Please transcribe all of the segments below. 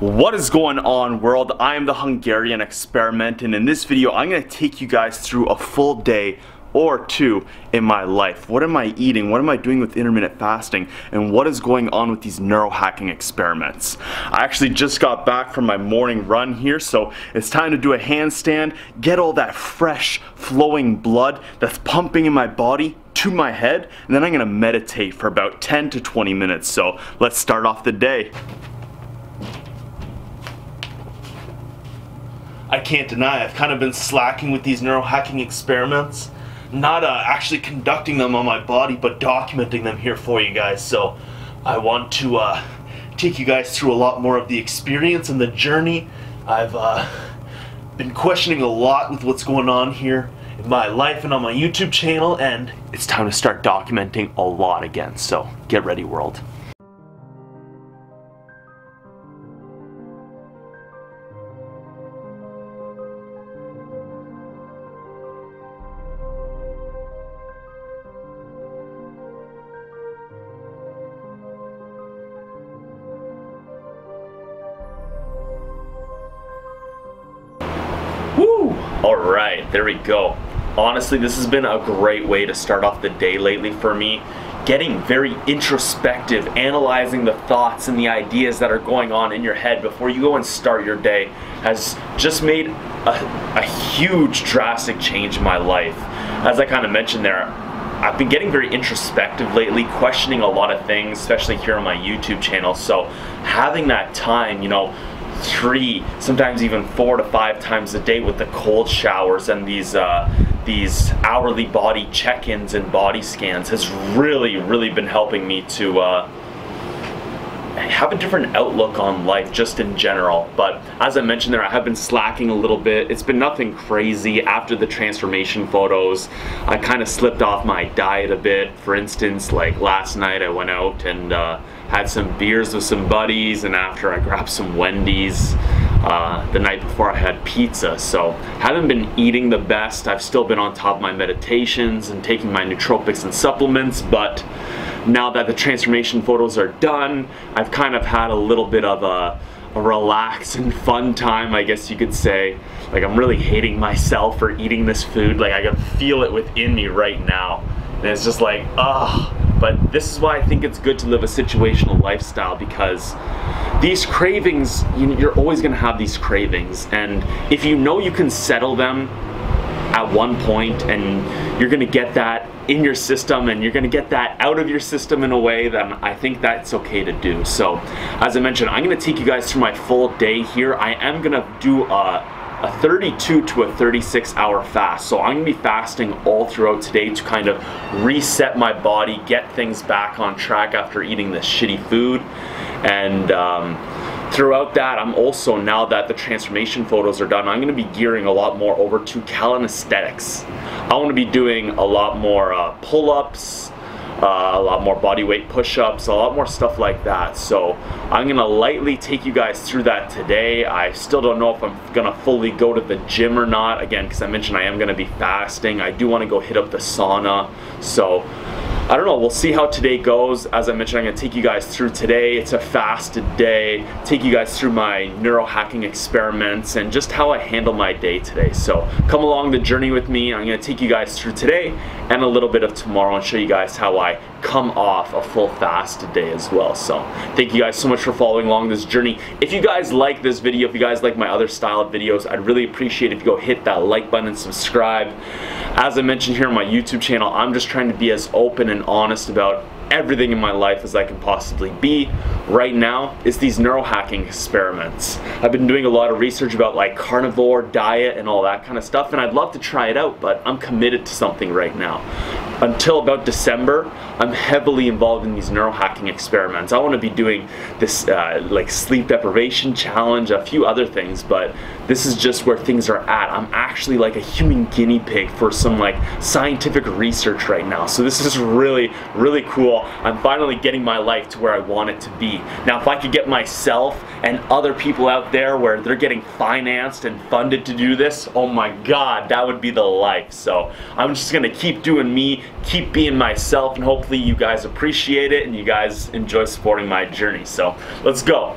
What is going on, world? I am the Hungarian Experiment, and in this video I'm going to take you guys through a full day or two in my life. What am I eating? What am I doing with intermittent fasting? And what is going on with these neurohacking experiments? I actually just got back from my morning run here, so it's time to do a handstand, get all that fresh flowing blood that's pumping in my body to my head, and then I'm going to meditate for about 10 to 20 minutes. So let's start off the day. I can't deny I've kind of been slacking with these neurohacking experiments. Not actually conducting them on my body, but documenting them here for you guys. So I want to take you guys through a lot more of the experience and the journey. I've been questioning a lot with what's going on here in my life and on my YouTube channel, and it's time to start documenting a lot again. So get ready, world. Woo! Alright, there we go. Honestly, this has been a great way to start off the day lately for me. Getting very introspective, analyzing the thoughts and the ideas that are going on in your head before you go and start your day has just made a huge drastic change in my life. As I kind of mentioned there, I've been getting very introspective lately, questioning a lot of things, especially here on my YouTube channel. So having that time, you know, 3, sometimes even 4 to 5 times a day with the cold showers and these hourly body check-ins and body scans has really been helping me to have a different outlook on life just in general. But as I mentioned there, I have been slacking a little bit. It's been nothing crazy. After the transformation photos, I kind of slipped off my diet a bit. For instance, like last night I went out and had some beers with some buddies, and after I grabbed some Wendy's. The night before I had pizza, so haven't been eating the best. I've still been on top of my meditations and taking my nootropics and supplements, but now that the transformation photos are done, I've kind of had a little bit of a relaxed and fun time, I guess you could say. Like, I'm really hating myself for eating this food. Like, I can feel it within me right now, and it's just like, ugh. But this is why I think it's good to live a situational lifestyle, because these cravings, you're always going to have these cravings, and if you know you can settle them at one point and you're going to get that in your system and you're going to get that out of your system in a way, then I think that's okay to do. So as I mentioned, I'm going to take you guys through my full day here. I am going to do a 32 to a 36-hour fast. So I'm going to be fasting all throughout today to kind of reset my body, get things back on track after eating this shitty food. And throughout that, I'm also, now that the transformation photos are done, I'm going to be gearing a lot more over to calisthenics. I want to be doing a lot more pull-ups, a lot more body weight push-ups, a lot more stuff like that. So I'm gonna lightly take you guys through that today. I still don't know if I'm gonna fully go to the gym or not, again, because I mentioned I am gonna be fasting. I do want to go hit up the sauna, so I don't know, we'll see how today goes. As I mentioned, I'm going to take you guys through today. It's a fasted day. Take you guys through my neurohacking experiments and just how I handle my day today. So come along the journey with me. I'm going to take you guys through today and a little bit of tomorrow and show you guys how I come off a full fasted day as well. So thank you guys so much for following along this journey. If you guys like this video, if you guys like my other style of videos, I'd really appreciate if you go hit that like button and subscribe. As I mentioned here on my YouTube channel, I'm just trying to be as open and honest about everything in my life as I can possibly be. Right now, it's these neurohacking experiments. I've been doing a lot of research about like carnivore diet and all that kind of stuff, and I'd love to try it out, but I'm committed to something right now. Until about December, I'm heavily involved in these neurohacking experiments. I want to be doing this like sleep deprivation challenge, a few other things, but this is just where things are at. I'm actually like a human guinea pig for some like scientific research right now. So this is really, really cool. I'm finally getting my life to where I want it to be. Now, if I could get myself and other people out there where they're getting financed and funded to do this, oh my God, that would be the life. So I'm just gonna keep doing me, keep being myself, and hopefully you guys appreciate it and you guys enjoy supporting my journey. So let's go.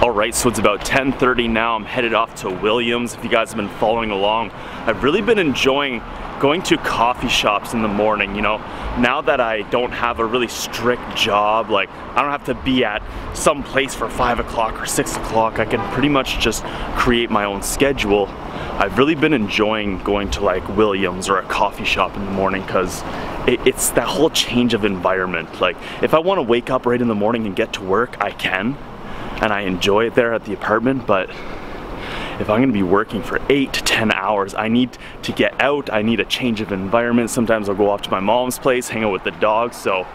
Alright, so it's about 10:30 now. I'm headed off to Williams. If you guys have been following along, I've really been enjoying going to coffee shops in the morning. You know, now that I don't have a really strict job, like I don't have to be at some place for 5 o'clock or 6 o'clock, I can pretty much just create my own schedule. I've really been enjoying going to like Williams or a coffee shop in the morning because it's that whole change of environment. Like if I want to wake up right in the morning and get to work, I can, and I enjoy it there at the apartment. But if I'm gonna be working for 8 to 10 hours, I need to get out, I need a change of environment. Sometimes I'll go off to my mom's place, hang out with the dog. So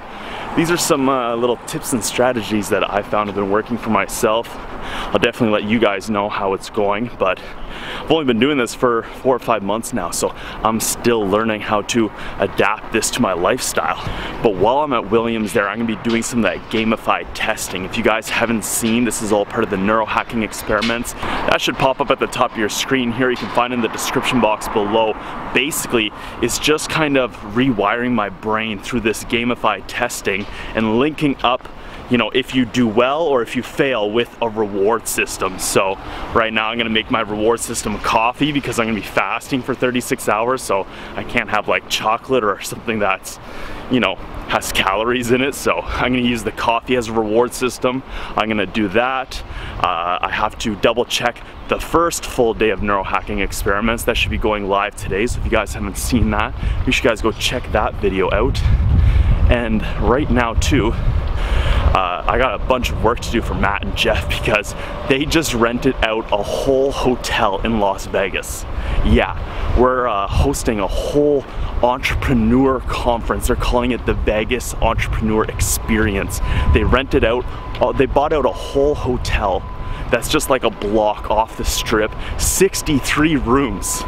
these are some little tips and strategies that I found have been working for myself. I'll definitely let you guys know how it's going, but I've only been doing this for 4 or 5 months now, so I'm still learning how to adapt this to my lifestyle. But while I'm at Williams there, I'm gonna be doing some of that gamified testing. If you guys haven't seen, this is all part of the Neurohacking Experiments. That should pop up at the top of your screen here. You can find in the description box below. Basically, it's just kind of rewiring my brain through this gamified testing and linking up, you know, if you do well or if you fail with a reward system. So right now I'm gonna make my reward system coffee because I'm gonna be fasting for 36 hours, so I can't have like chocolate or something that's, you know, has calories in it. So I'm gonna use the coffee as a reward system. I'm gonna do that. I have to double check the first full day of Neurohacking Experiments. That should be going live today, so if you guys haven't seen that, you should guys go check that video out. And right now too, I got a bunch of work to do for Matt and Jeff because they just rented out a whole hotel in Las Vegas. Yeah, we're hosting a whole entrepreneur conference. They're calling it the Vegas Entrepreneur Experience. They rented out, they bought out a whole hotel that's just like a block off the strip, 63 rooms.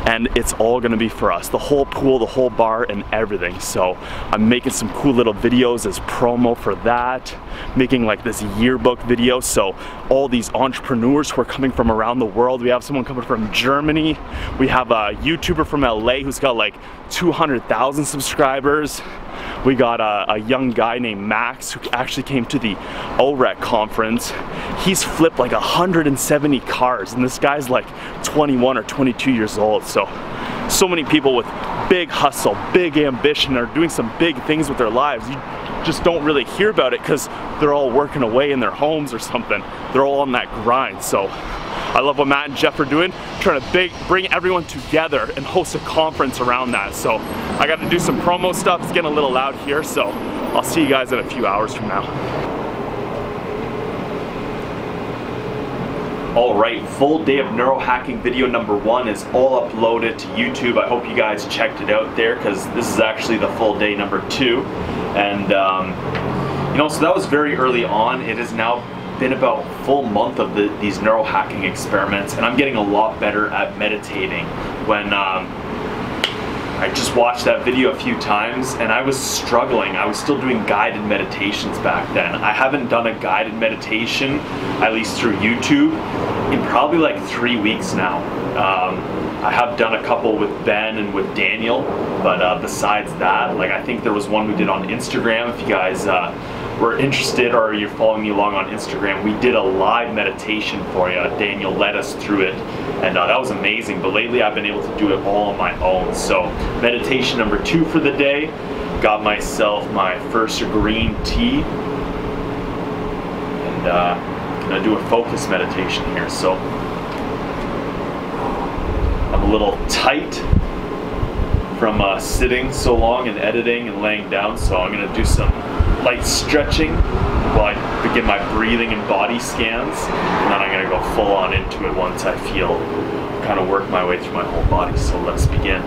And it's all gonna be for us. The whole pool, the whole bar, and everything. So I'm making some cool little videos as promo for that. Making like this yearbook video. So all these entrepreneurs who are coming from around the world. We have someone coming from Germany. We have a YouTuber from LA who's got like 200,000 subscribers. We got a young guy named Max who actually came to the OREC conference. He's flipped like 170 cars, and this guy's like 21 or 22 years old. So many people with big hustle, big ambition, are doing some big things with their lives. You just don't really hear about it because they're all working away in their homes or something. They're all on that grind. So I love what Matt and Jeff are doing, trying to bring everyone together and host a conference around that. So I got to do some promo stuff. It's getting a little loud here, so I'll see you guys in a few hours from now. Alright, full day of neurohacking video number 1 is all uploaded to YouTube. I hope you guys checked it out there because this is actually the full day number 2. And you know, so that was very early on. It has now been about a full month of these neurohacking experiments, and I'm getting a lot better at meditating. When I just watched that video a few times and I was struggling. I was still doing guided meditations back then. I haven't done a guided meditation, at least through YouTube, in probably like 3 weeks now. I have done a couple with Ben and with Daniel, but besides that, like I think there was one we did on Instagram. If you guys were interested or you're following me along on Instagram, we did a live meditation for you. Daniel led us through it, and that was amazing. But lately I've been able to do it all on my own. So meditation number 2 for the day. Got myself my first green tea, and gonna do a focus meditation here. So I'm a little tight from sitting so long and editing and laying down, so I'm gonna do some light stretching while I begin my breathing and body scans, and then I'm gonna go full on into it once I feel kind of work my way through my whole body. So let's begin.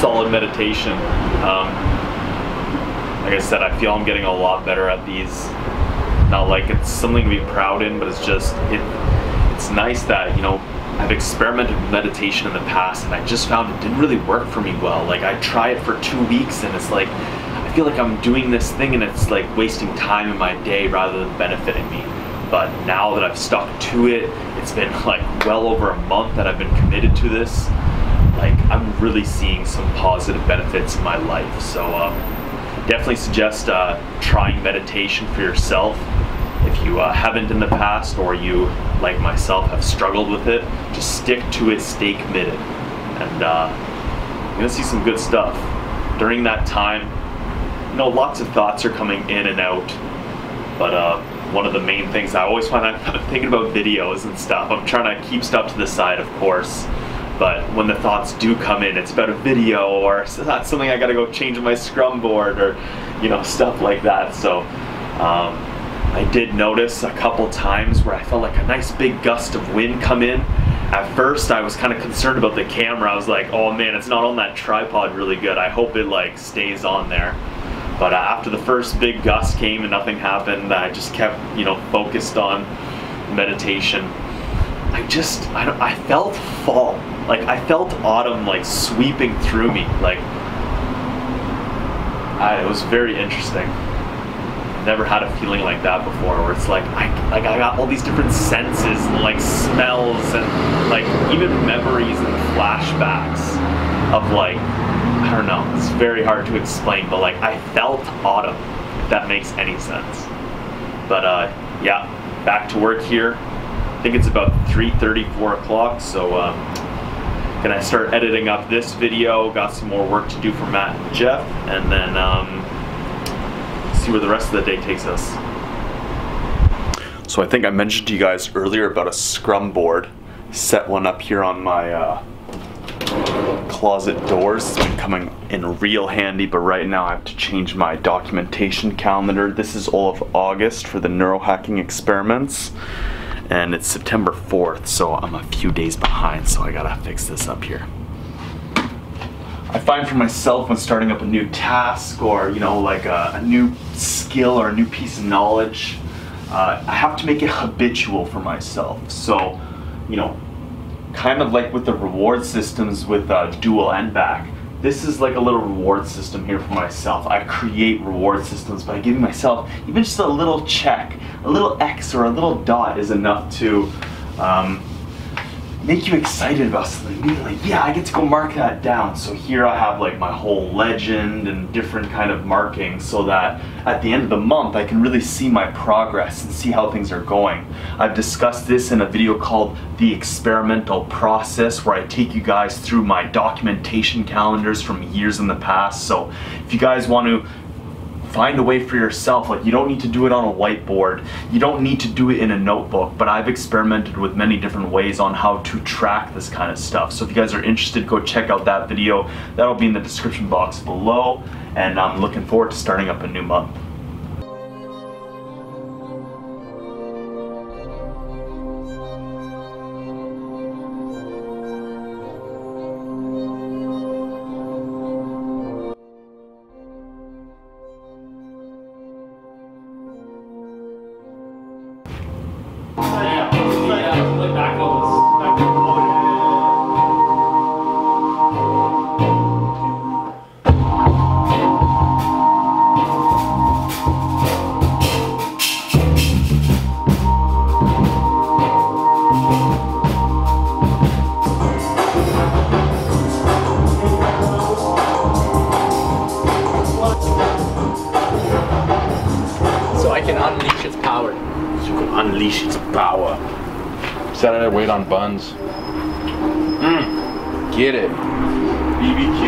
solid meditation. Like I said, I feel I'm getting a lot better at these. Not like it's something to be proud in, but it's just, it's nice that, you know, I've experimented with meditation in the past and I just found it didn't really work for me well. Like I tried it for 2 weeks and it's like, I feel like I'm doing this thing and it's like wasting time in my day rather than benefiting me. But now that I've stuck to it, it's been like well over a month that I've been committed to this. Like I'm really seeing some positive benefits in my life. So definitely suggest trying meditation for yourself. If you haven't in the past, or you, like myself, have struggled with it, just stick to it, stay committed, and you're gonna see some good stuff. During that time, you know, lots of thoughts are coming in and out, but one of the main things I always find, I'm thinking about videos and stuff. I'm trying to keep stuff to the side, of course, but when the thoughts do come in, it's about a video or it's not something I gotta go change my scrum board or, you know, stuff like that. So I did notice a couple times where I felt like a nice big gust of wind come in. At first I was kind of concerned about the camera. I was like, oh man, it's not on that tripod really good. I hope it like stays on there. But after the first big gust came and nothing happened, I just kept, you know, focused on meditation. I felt fall. Like I felt autumn like sweeping through me. Like it was very interesting. Never had a feeling like that before, where it's like I got all these different senses and like smells and like even memories and flashbacks of like, I don't know, it's very hard to explain, but like I felt autumn, if that makes any sense. But yeah, back to work here. I think it's about 3:30, 4 o'clock, so gonna start editing up this video, got some more work to do for Matt and Jeff, and then see where the rest of the day takes us. So I think I mentioned to you guys earlier about a scrum board. Set one up here on my closet doors. It's been coming in real handy, but right now I have to change my documentation calendar. This is all of August for the Neurohacking Experiments, and it's September 4th, so I'm a few days behind, so I gotta fix this up here. I find for myself when starting up a new task or, you know, like a new skill or a new piece of knowledge, I have to make it habitual for myself. So, you know, kind of like with the reward systems with Dual and Back, this is like a little reward system here for myself. I create reward systems by giving myself even just a little check, a little X or a little dot is enough to make you excited about something. Be like, yeah, I get to go mark that down. So here I have like my whole legend and different kind of markings so that at the end of the month I can really see my progress and see how things are going. I've discussed this in a video called The Experimental Process, where I take you guys through my documentation calendars from years in the past. So if you guys want to find a way for yourself, like you don't need to do it on a whiteboard, you don't need to do it in a notebook, but I've experimented with many different ways on how to track this kind of stuff. So if you guys are interested, go check out that video. That'll be in the description box below, and I'm looking forward to starting up a new month. Unleash its power. So you can unleash its power. Saturday wait on buns. Get it. BBQ.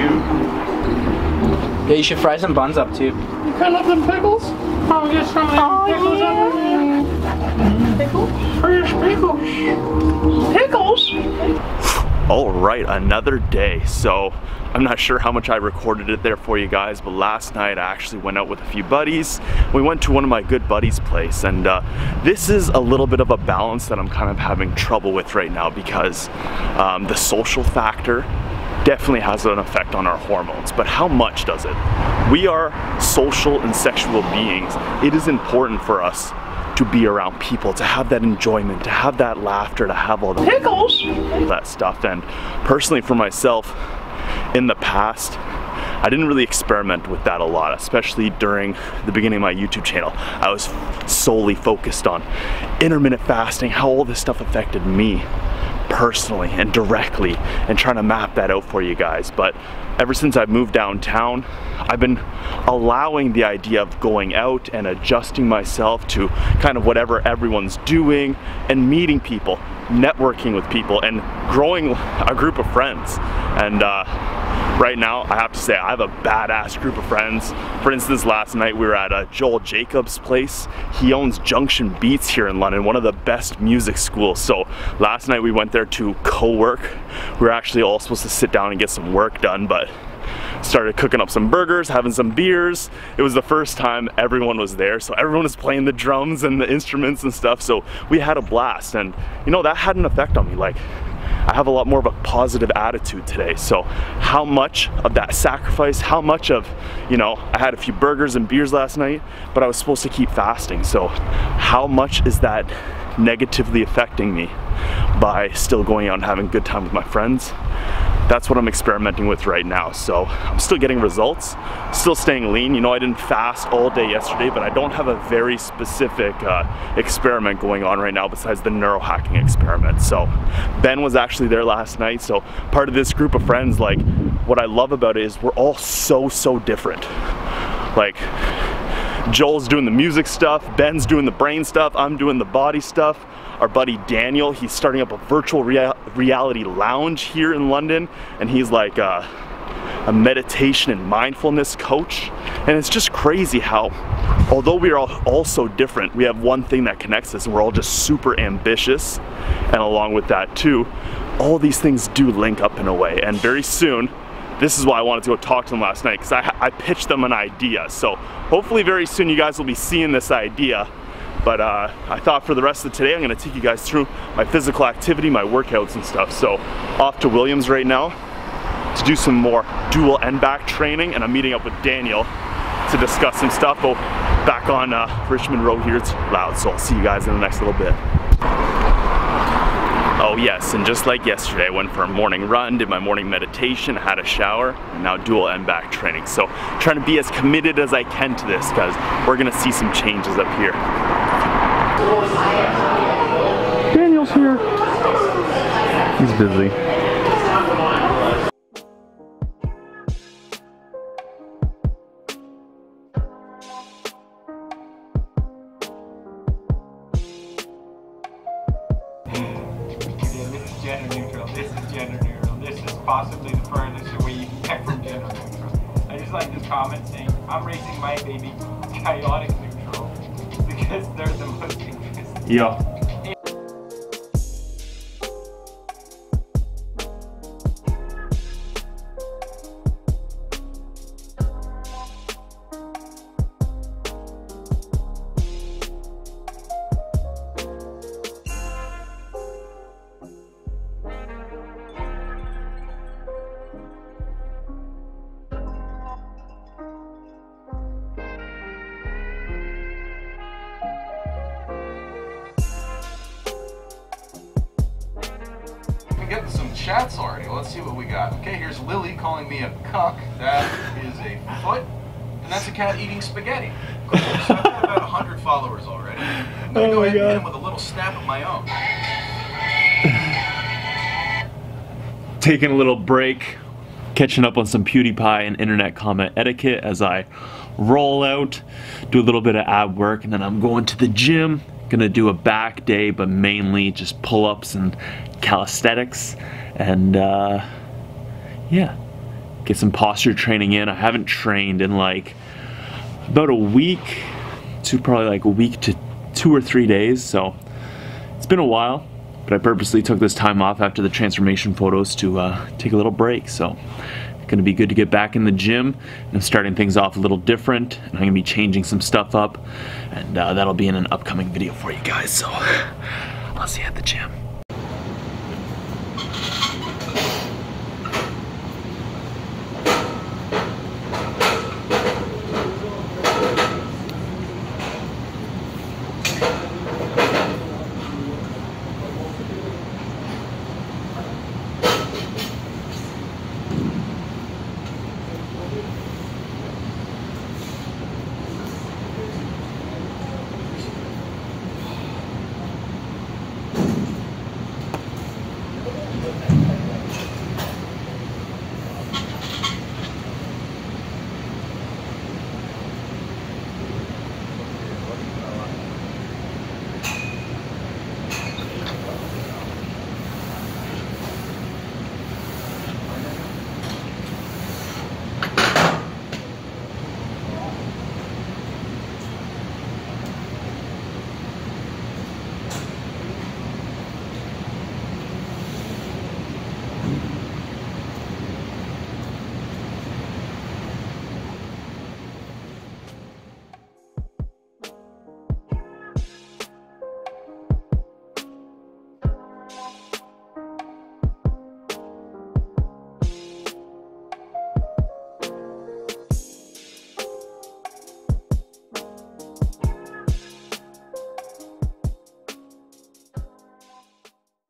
Yeah, you should fry some buns up too. You kind of love them pickles? Oh, get some of them pickles over there. Pickles? Where's pickles? Pickles? Alright, another day. So I'm not sure how much I recorded it there for you guys, but last night I actually went out with a few buddies. We went to one of my good buddies' place, and this is a little bit of a balance that I'm kind of having trouble with right now, because the social factor definitely has an effect on our hormones, but how much does it? We are social and sexual beings. It is important for us to be around people, to have that enjoyment, to have that laughter, to have all that stuff. And personally for myself, in the past, I didn't really experiment with that a lot, especially during the beginning of my YouTube channel. I was solely focused on intermittent fasting, how all this stuff affected me personally and directly, and trying to map that out for you guys. But ever since I've moved downtown, I've been allowing the idea of going out and adjusting myself to kind of whatever everyone's doing, and meeting people, networking with people, and growing a group of friends. And right now, I have to say, I have a badass group of friends. For instance, last night we were at Joel Jacobs' place. He owns Junction Beats here in London, one of the best music schools. So last night we went there to co-work. We were actually all supposed to sit down and get some work done, but started cooking up some burgers, having some beers. It was the first time everyone was there, so everyone was playing the drums and the instruments and stuff, so we had a blast. And you know, that had an effect on me. Like, I have a lot more of a positive attitude today. So how much of that sacrifice, how much of, you know, I had a few burgers and beers last night, but I was supposed to keep fasting. So how much is that negatively affecting me by still going out and having a good time with my friends? That's what I'm experimenting with right now. So I'm still getting results, still staying lean. You know, I didn't fast all day yesterday, but I don't have a very specific experiment going on right now besides the neurohacking experiment. So Ben was actually there last night. So part of this group of friends, like, what I love about it is we're all so different. Like, Joel's doing the music stuff, Ben's doing the brain stuff, I'm doing the body stuff. Our buddy Daniel, he's starting up a virtual reality lounge here in London, and he's like a meditation and mindfulness coach. And it's just crazy how, although we are all so different, we have one thing that connects us, and we're all just super ambitious. And along with that too, all these things do link up in a way. And very soon, this is why I wanted to go talk to them last night, because I pitched them an idea. So hopefully very soon you guys will be seeing this idea. But I thought for the rest of today, I'm gonna take you guys through my physical activity, my workouts and stuff. So off to Williams right now to do some more dual end back training, and I'm meeting up with Daniel to discuss some stuff. But back on Richmond Road here, it's loud, so I'll see you guys in the next little bit. Oh yes, and just like yesterday, I went for a morning run, did my morning meditation, had a shower, and now dual end back training. So trying to be as committed as I can to this, because we're gonna see some changes up here. Daniel's here. He's busy. This is possibly the furthest away you can get from gender neutral. I just like this comment saying, I'm raising my baby chaotic neutral because they're the most interesting. Yeah. Getting some chats already. Let's see what we got. Okay, here's Lily calling me a cuck. That is a foot. And that's a cat eating spaghetti. Cool. So I've got about 100 followers already. I'm going to go ahead and hit him with a little snap of my own. Taking a little break, catching up on some PewDiePie and internet comment etiquette as I roll out, do a little bit of ab work, and then I'm going to the gym. Gonna do a back day, but mainly just pull-ups and calisthenics, and yeah, get some posture training in. I haven't trained in like about a week to probably like a week to 2 or 3 days, so it's been a while, but I purposely took this time off after the transformation photos to take a little break. So gonna be good to get back in the gym, and I'm starting things off a little different, and I'm gonna be changing some stuff up, and that'll be in an upcoming video for you guys. So I'll see you at the gym.